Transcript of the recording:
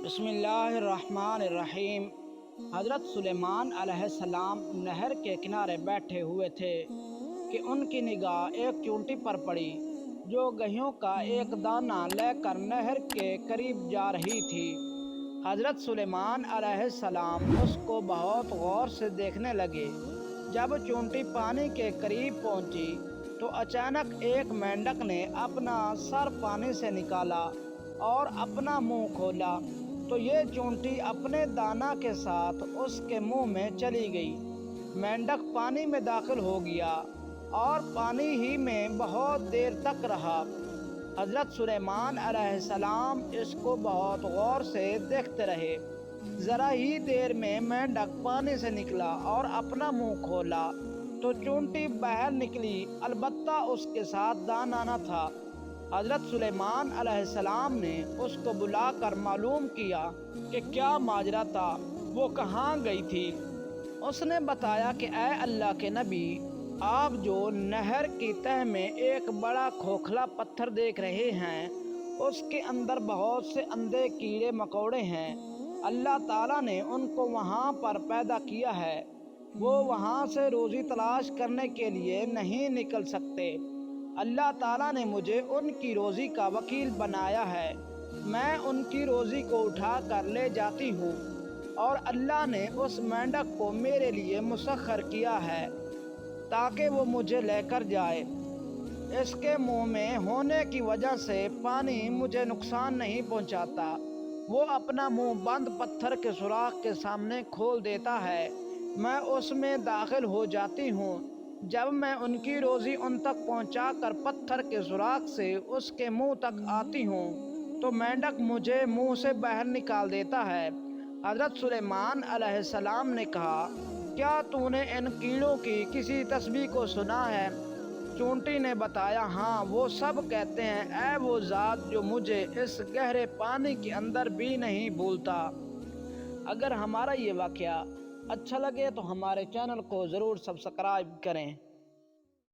بسم اللہ الرحمن الرحیم۔ حضرت سلیمان علیہ السلام نہر کے کنارے بیٹھے ہوئے تھے کہ ان کی نگاہ ایک چونٹی پر پڑی جو گیہوں کا ایک دانہ لے کر نہر کے قریب جا رہی تھی۔ حضرت سلیمان علیہ السلام اس کو بہت غور سے دیکھنے لگے۔ جب چونٹی پانی کے قریب پہنچی تو اچانک ایک مینڈک نے اپنا سر پانی سے نکالا اور اپنا منہ کھولا تو یہ چونٹی اپنے دانہ کے ساتھ اس کے منہ میں چلی گئی۔ مینڈک پانی میں داخل ہو گیا اور پانی ہی میں بہت دیر تک رہا۔ حضرت سلیمان علیہ السلام اس کو بہت غور سے دیکھتے رہے۔ ذرا ہی دیر میں مینڈک پانی سے نکلا اور اپنا منہ کھولا تو چونٹی باہر نکلی، البتہ اس کے ساتھ دانہ نہ تھا۔ حضرت سلیمان علیہ السلام نے اس کو بلا کر معلوم کیا کہ کیا ماجرا تھا، وہ کہاں گئی تھی۔ اس نے بتایا کہ اے اللہ کے نبی، آپ جو نہر کی تہہ میں ایک بڑا کھوکھلا پتھر دیکھ رہے ہیں، اس کے اندر بہت سے اندھے کیڑے مکوڑے ہیں۔ اللہ تعالیٰ نے ان کو وہاں پر پیدا کیا ہے، وہ وہاں سے روزی تلاش کرنے کے لیے نہیں نکل سکتے۔ اللہ تعالیٰ نے مجھے ان کی روزی کا وکیل بنایا ہے، میں ان کی روزی کو اٹھا کر لے جاتی ہوں، اور اللہ نے اس مینڈک کو میرے لیے مسخر کیا ہے تاکہ وہ مجھے لے کر جائے۔ اس کے منہ میں ہونے کی وجہ سے پانی مجھے نقصان نہیں پہنچاتا، وہ اپنا منہ بند پتھر کے سوراخ کے سامنے کھول دیتا ہے، میں اس میں داخل ہو جاتی ہوں۔ جب میں ان کی روزی ان تک پہنچا کر پتھر کے سوراخ سے اس کے منہ تک آتی ہوں تو مینڈک مجھے منہ سے باہر نکال دیتا ہے۔ حضرت سلیمان علیہ السلام نے کہا، کیا تو نے ان کیڑوں کی کسی تسبیح کو سنا ہے؟ چونٹی نے بتایا، ہاں، وہ سب کہتے ہیں، اے وہ ذات جو مجھے اس گہرے پانی کے اندر بھی نہیں بھولتا۔ اگر ہمارا یہ واقعہ اچھا لگے تو ہمارے چینل کو ضرور سبسکرائب کریں۔